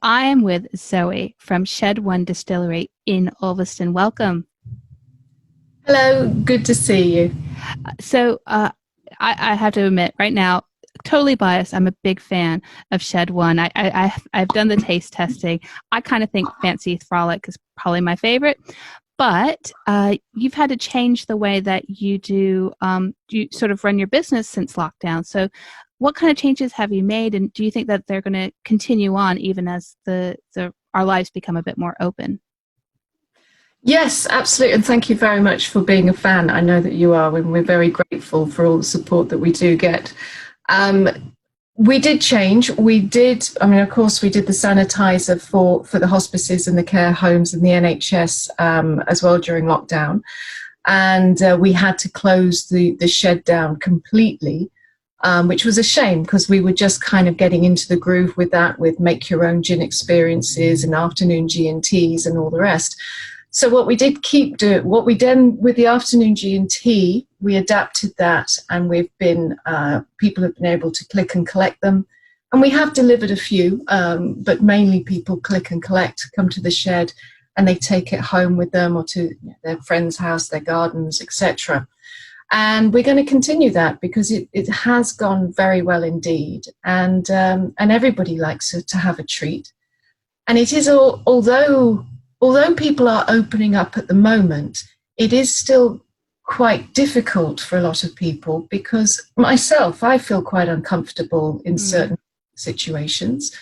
I am with Zoe from Shed One Distillery in Ulverston. Welcome. Hello, good to see you. So I have to admit, right now, totally biased. I'm a big fan of Shed One. I've done the taste testing. I kind of think Fancy Frolic is probably my favorite, but you've had to change the way that you sort of run your business since lockdown. So, what kind of changes have you made, and do you think that they're going to continue on even as the our lives become a bit more open? Yes, absolutely. And thank you very much for being a fan. I know that you are, and we're very grateful for all the support that we do get. Um, we did change. Of course, we did the sanitizer for the hospices and the care homes and the NHS as well during lockdown. And we had to close the shed down completely, which was a shame because we were just kind of getting into the groove with that, with make your own gin experiences and afternoon G&Ts and all the rest. So what we did keep doing, what we did with the afternoon G&T, we adapted that, and people have been able to click and collect them. And we have delivered a few, but mainly people click and collect, come to the shed, and they take it home with them or to their friend's house, their gardens, etc. And we're going to continue that because it has gone very well indeed. And everybody likes to have a treat. And it is although people are opening up at the moment, it is still quite difficult for a lot of people because myself, I feel quite uncomfortable in certain situations.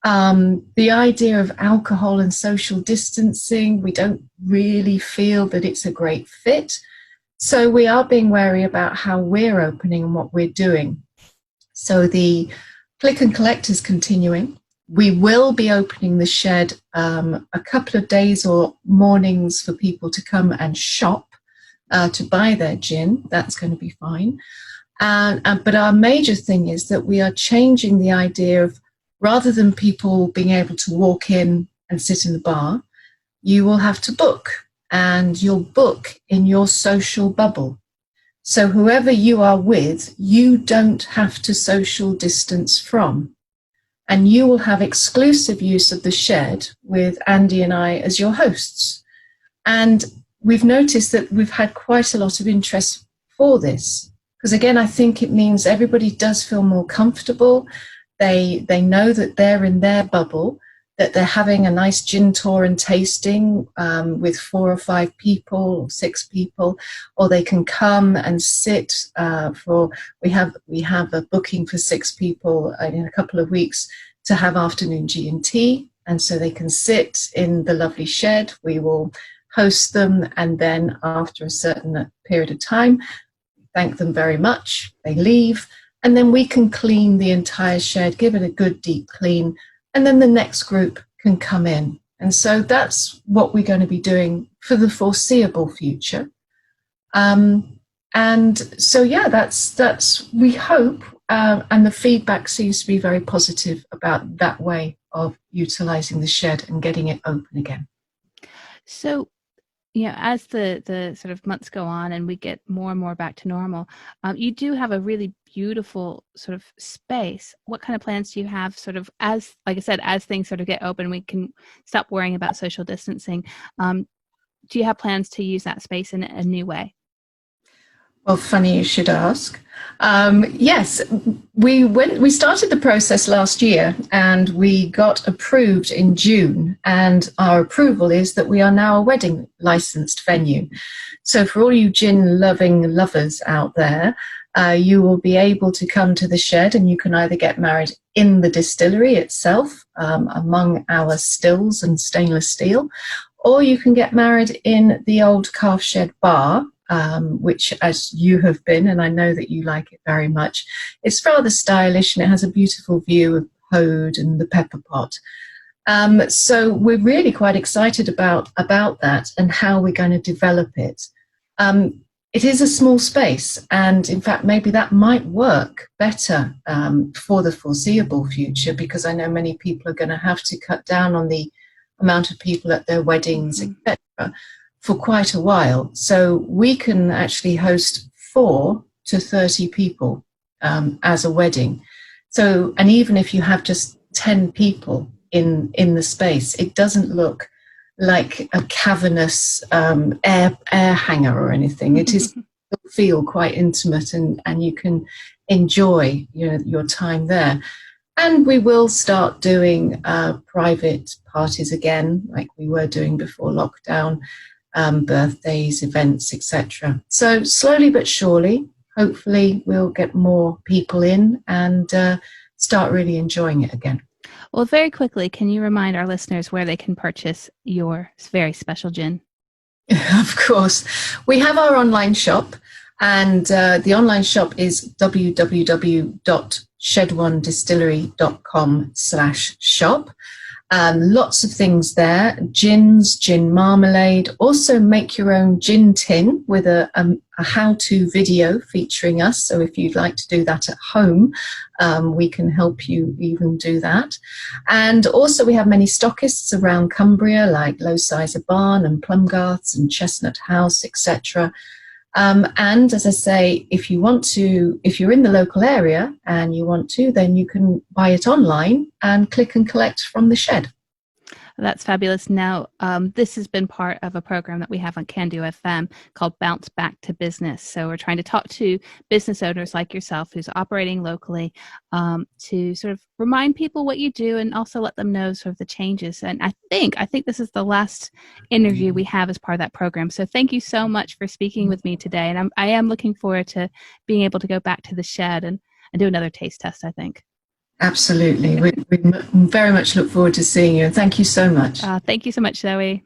The idea of alcohol and social distancing, we don't really feel that it's a great fit. So we are being wary about how we're opening and what we're doing. So the click and collect is continuing. We will be opening the shed a couple of days or mornings for people to come and shop to buy their gin. That's going to be fine. But our major thing is that we are changing the idea of, rather than people being able to walk in and sit in the bar, you will have to book, and you'll book in your social bubble. So whoever you are with, you don't have to social distance from. And you will have exclusive use of the shed with Andy and I as your hosts. And we've noticed that we've had quite a lot of interest for this. Because again, I think it means everybody does feel more comfortable. They know that they're in their bubble, that they're having a nice gin tour and tasting with 4 or 5 people or 6 people, or they can come and sit we have a booking for 6 people in a couple of weeks to have afternoon G&T, and so they can sit in the lovely shed. We will host them, and then after a certain period of time, thank them very much, they leave, and then we can clean the entire shed, give it a good deep clean, and then the next group can come in. And so that's what we're going to be doing for the foreseeable future. And so, yeah, that's we hope, and the feedback seems to be very positive about that way of utilizing the shed and getting it open again. So, as the sort of months go on and we get more and more back to normal, you do have a really beautiful sort of space. What kind of plans do you have sort of as, like I said, as things sort of get open, we can stop worrying about social distancing. Do you have plans to use that space in a new way? Well, funny you should ask. Yes, we started the process last year and we got approved in June, and our approval is that we are now a wedding licensed venue. So for all you gin loving lovers out there, you will be able to come to the shed, and you can either get married in the distillery itself, among our stills and stainless steel, or you can get married in the old calf shed bar, which, as you have been, and I know that you like it very much, it's rather stylish and it has a beautiful view of Hode and the pepper pot. So we're really quite excited about that and how we're going to develop it. It is a small space, and in fact, maybe that might work better for the foreseeable future, because I know many people are going to have to cut down on the amount of people at their weddings, etc., for quite a while. So we can actually host 4 to 30 people as a wedding. So, and even if you have just 10 people in the space. It doesn't look like a cavernous air hangar or anything. It is feel quite intimate, and you can enjoy your time there. And we will start doing private parties again, like we were doing before lockdown, birthdays, events, etc. So slowly but surely, hopefully we'll get more people in and start really enjoying it again. Well, very quickly, can you remind our listeners where they can purchase your very special gin? Of course. We have our online shop, and the online shop is www.shed1distillery.com/shop. Lots of things there, gins, gin marmalade. Also make your own gin tin with a how-to video featuring us. So if you'd like to do that at home, we can help you even do that. And also we have many stockists around Cumbria, like Lowsizer Barn and Plumgarths and Chestnut House, etc. And as I say, if you're in the local area and you want to, then you can buy it online and click and collect from the shed. That's fabulous. Now, this has been part of a program that we have on Can Do FM called Bounce Back to Business. So we're trying to talk to business owners like yourself who's operating locally to sort of remind people what you do and also let them know sort of the changes. And I think this is the last interview we have as part of that program. So thank you so much for speaking with me today. And I am looking forward to being able to go back to the shed and do another taste test, I think. Absolutely. We very much look forward to seeing you. And thank you so much. Thank you so much, Zoe.